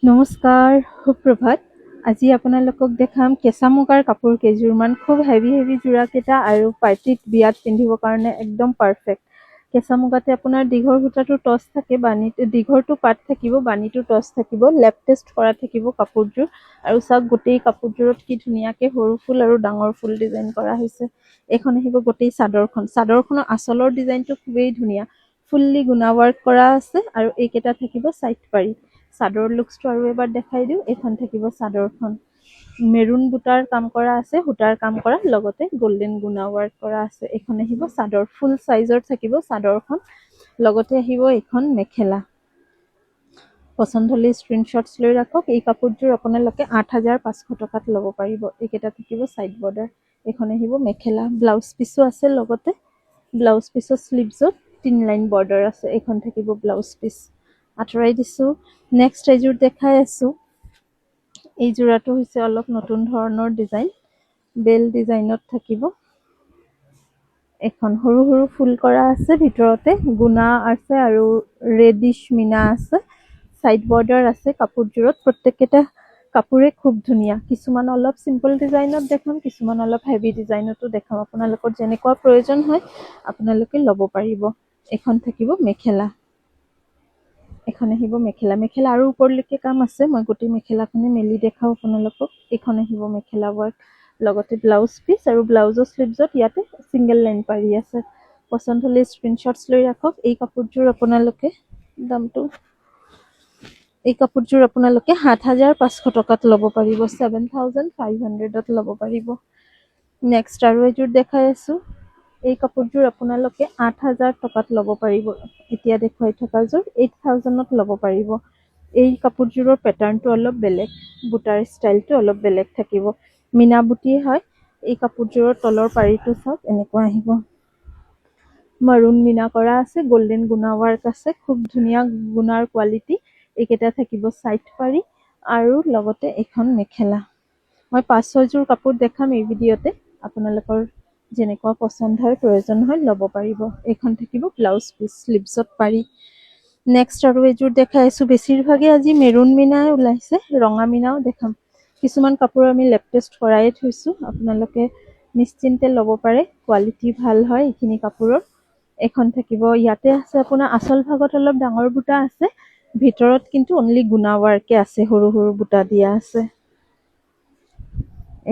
নমস্কাৰ, সুপ্ৰভাত। আজি আপোনালোকক দেখাম কেঁচা মুগাৰ কাপোৰ কেইযোৰমান। খুব হেভি যোৰাকেইটা আৰু পাৰ্টিত বিয়াত পিন্ধিবৰ কাৰণে একদম পাৰফেক্ট। কেঁচা মুগাতে আপোনাৰ দীঘৰ সূতাটো টচ থাকে, দীঘৰটো পাত থাকিব, বানীটো টচ থাকিব, লেপ টেষ্ট কৰা থাকিব কাপোৰযোৰ। আৰু চাওক গোটেই কাপোৰযোৰত কি ধুনীয়াকে সৰু ফুল আৰু ডাঙৰ ফুল ডিজাইন কৰা হৈছে। এইখন আহিব গোটেই চাদৰখন। চাদৰখনৰ আঁচলৰ ডিজাইনটো খুবেই ধুনীয়া। ফুল্লি গুণা ৱৰ্ক কৰা আছে আৰু এইকেইটা থাকিব চাইড পাৰি। চাদৰ লুকচটো আৰু এবাৰ দেখাই দিওঁ। এইখন থাকিব চাদৰখন। মেৰুন বুটাৰ কাম কৰা আছে, সূতাৰ কাম কৰা, লগতে গল্ডেন গুণা ৱৰ্ক কৰা আছে। এইখন আহিব চাদৰ, ফুল চাইজৰ থাকিব চাদৰখন। লগতে আহিব এইখন মেখেলা। পচন্দ হলে স্ক্ৰীনশ্বটছ লৈ ৰাখক। এই কাপোৰযোৰ আপোনালোকে 8,500 টকাত ল'ব পাৰিব। এইকেইটা থাকিব চাইড বৰ্ডাৰ। এইখন আহিব মেখেলা। ব্লাউজ পিচো আছে লগতে। ব্লাউজ পিচৰ শ্লিভছত 3 লাইন বৰ্ডাৰ আছে। এইখন থাকিব ব্লাউজ পিচ। আঁতৰাই দিছোঁ। নেক্সট এযোৰ দেখাই আছোঁ। এই যোৰাটো হৈছে অলপ নতুন ধৰণৰ ডিজাইন। বেল ডিজাইনত থাকিব। এখন সৰু ফুল কৰা আছে, ভিতৰতে গুণা আছে আৰু ৰেডিছ মিনা আছে। চাইড বৰ্ডাৰ আছে কাপোৰযোৰত। প্ৰত্যেককেইটা কাপোৰে খুব ধুনীয়া। কিছুমান অলপ চিম্পল ডিজাইনত দেখাম, কিছুমান অলপ হেভি ডিজাইনতো দেখাম। আপোনালোকৰ যেনেকুৱা প্ৰয়োজন হয় আপোনালোকে ল'ব পাৰিব। এখন থাকিব মেখেলা। এখন আহিব মেখেলা। মেখেলা আৰু ওপৰলৈকে কাম আছে। মই গোটেই মেখেলাখনে মেলি দেখাওঁ আপোনালোকক। এইখন আহিব মেখেলা ৱৰ্ক। লগতে ব্লাউজ পিচ আৰু ব্লাউজৰ শ্লিভছত ইয়াতে চিংগল লাইন পাৰি আছে। পচন্দ হলে স্ক্ৰীনশ্বটছ লৈ ৰাখক। এই কাপোৰযোৰ আপোনালোকে এই কাপোৰযোৰ আপোনালোকে 7,500 টকাত ল'ব পাৰিব। 7,500ত ল'ব পাৰিব। নেক্সট আৰু এযোৰ দেখাই আছোঁ। এই কাপোৰযোৰ আপোনালোকে 8,000 টকাত ল'ব পাৰিব। এতিয়া দেখুৱাই থকাযোৰ 8,000ত ল'ব পাৰিব। এই কাপোৰযোৰৰ পেটাৰ্ণটো অলপ বেলেগ, বুটাৰ ষ্টাইলটো অলপ বেলেগ থাকিব। মিনা বুটি হয়। এই কাপোৰযোৰৰ তলৰ পাৰিটো চাওক, এনেকুৱা আহিব। মাৰুন মিনা কৰা আছে, গল্ডেন গুণা ৱৰ্ক আছে। খুব ধুনীয়া গুণাৰ কোৱালিটি। এইকেইটা থাকিব চাইড পাৰি আৰু লগতে এখন মেখেলা। মই 5-6যোৰ কাপোৰ দেখাম এই ভিডিঅ'তে। আপোনালোকৰ যেনেকুৱা পচন্দ হয়, প্ৰয়োজন হয় ল'ব পাৰিব। এইখন থাকিব ব্লাউজ পিচ, শ্লিভছত পাৰি। নেক্সট আৰু এযোৰ দেখাই আছোঁ। বেছিভাগে আজি মেৰুন মিনাই ওলাইছে, ৰঙা মিনাও দেখাম। কিছুমান কাপোৰ আমি লেপ টেষ্ট কৰাই থৈছোঁ। আপোনালোকে নিশ্চিন্তে ল'ব পাৰে। কোৱালিটি ভাল হয় এইখিনি কাপোৰৰ। এখন থাকিব, ইয়াতে আছে আপোনাৰ আঁচল ভাগত অলপ ডাঙৰ বুটা আছে। ভিতৰত কিন্তু অনলি গুণা ৱৰ্কে আছে, সৰু বুটা দিয়া আছে।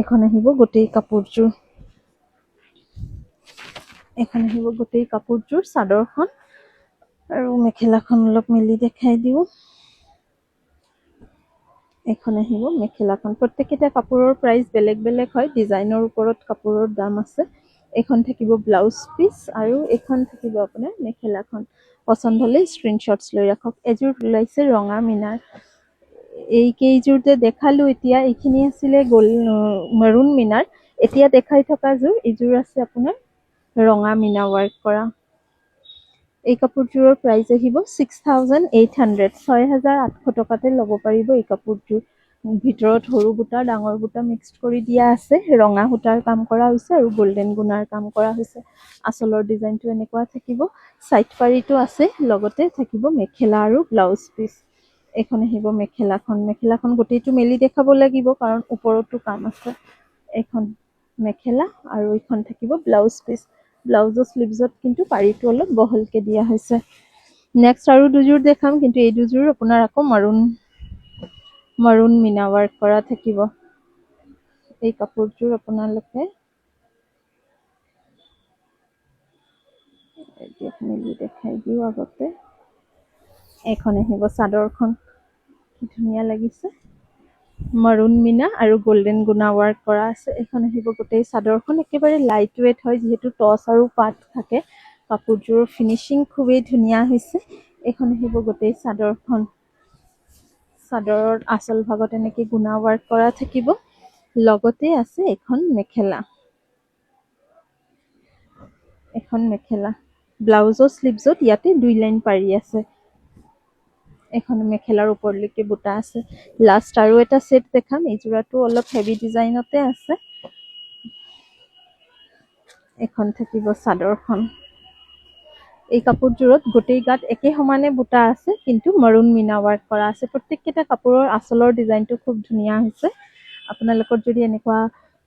এখন আহিব গোটেই কাপোৰযোৰ। এখন আহিব গোটেই কাপোৰযোৰ চাদৰখন আৰু মেখেলাখন অলপ মেলি দেখাই দিওঁ। এখন আহিব মেখেলাখন। প্ৰত্যেককেইটা কাপোৰৰ প্ৰাইচ বেলেগ বেলেগ হয়। ডিজাইনৰ ওপৰত কাপোৰৰ দাম আছে। এইখন থাকিব ব্লাউজ পিচ আৰু এইখন থাকিব আপোনাৰ মেখেলাখন। পচন্দ হলে স্ক্ৰীনশ্বটছ লৈ ৰাখক। এযোৰ ওলাইছে ৰঙা মিনাৰ। এই কেইযোৰ যে দেখালো এতিয়া, এইখিনি আছিলে মেৰুন মিনাৰ। এতিয়া দেখাই থকা এইযোৰ আছে আপোনাৰ ৰঙা মিনা ৱৰ্ক কৰা। এই কাপোৰযোৰৰ প্ৰাইচ আহিব 6,800, 6,800 টকাতে ল'ব পাৰিব এই কাপোৰযোৰ। ভিতৰত সৰু বুটা, ডাঙৰ বুটা মিক্সড কৰি দিয়া আছে। ৰঙা সূতাৰ কাম কৰা হৈছে আৰু গল্ডেন গুণাৰ কাম কৰা হৈছে। আঁচলৰ ডিজাইনটো এনেকুৱা থাকিব। চাইড পাৰিটো আছে, লগতে থাকিব মেখেলা আৰু ব্লাউজ পিচ। এইখন আহিব মেখেলাখন। মেখেলাখন গোটেইটো মেলি দেখাব লাগিব, কাৰণ ওপৰতো কাম আছে। এখন মেখেলা আৰু এইখন থাকিব ব্লাউজ পিচ। ব্লাউজৰ শ্লিভছত কিন্তু পাৰিটো অলপ বহলকে দিয়া হৈছে। নেক্সট আৰু দুযোৰ দেখাম, কিন্তু এই দুযোৰ আপোনাৰ আকৌ মাৰুন মিনা ৱৰ্ক কৰা থাকিব। এই কাপোৰযোৰ আপোনালোকে মেলি দেখাই দিওঁ আগতে। এইখন আহিব চাদৰখন। কি ধুনীয়া লাগিছে। মাৰুন মিনা আৰু গল্ডেন গুণা ৱৰ্ক কৰা আছে। এইখন আহিব গোটেই চাদৰখন। একেবাৰে লাইট ৱেইট হয়, যিহেতু টচ আৰু পাত থাকে। কাপোৰযোৰৰ ফিনিচিং খুবেই ধুনীয়া হৈছে। এইখন আহিব গোটেই চাদৰখন। চাদৰৰ আঁচল ভাগত এনেকে গুণা ৱৰ্ক কৰা থাকিব। লগতে আছে এখন মেখেলা। এখন মেখেলা। ব্লাউজৰ শ্লিভছত ইয়াতে 2 লাইন পাৰি আছে। এখন মেখেলাৰ ওপৰলৈকে বুটা আছে। লাষ্ট আৰু এটা ছেট দেখাম। এই যোৰাটো অলপ হেভি ডিজাইনতে আছে। এখন থাকিব চাদৰখন। এই কাপোৰযোৰত গোটেই গাত একে সমানে বুটা আছে, কিন্তু মৰুণ মিনা ৱাৰ্ক কৰা আছে। প্ৰত্যেককেইটা কাপোৰৰ আঁচলৰ ডিজাইনটো খুব ধুনীয়া হৈছে। আপোনালোকৰ যদি এনেকুৱা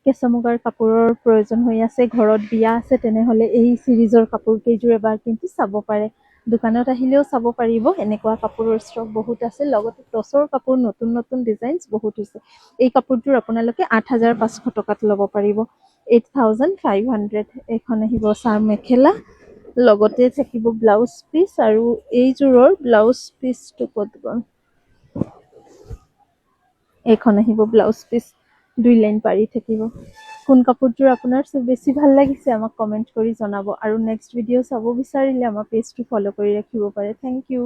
কেঁচা মুগাৰ কাপোৰৰ প্ৰয়োজন হৈ আছে, ঘৰত বিয়া আছে, তেনেহ'লে এই চিৰিজৰ কাপোৰ কেইযোৰ এবাৰ কিন্তু চাব পাৰে। দোকানত আহিলেও চাব পাৰিব, এনেকুৱা কাপোৰৰ ষ্টক বহুত আছে। লগতে টচৰ কাপোৰ নতুন নতুন ডিজাইনছ বহুত হৈছে। এই কাপোৰযোৰ আপোনালোকে 8,500 টকাত ল'ব পাৰিব। 8,500। এইখন আহিব চাহ মেখেলা, লগতে থাকিব ব্লাউজ পিচ, আৰু এইযোৰৰ ব্লাউজ পিচটো ক'ত গ'ল, এইখন আহিব ব্লাউজ পিচ, 2 লাইন পাৰি থাকিব। কোন কাপোৰযোৰ আপোনাৰ বেছি ভাল লাগিছে আমাক কমেণ্ট কৰি জনাব, আৰু নেক্সট ভিডিঅ' চাব বিচাৰিলে আমাৰ পেজটো ফ'ল' কৰি ৰাখিব পাৰে। Thank U.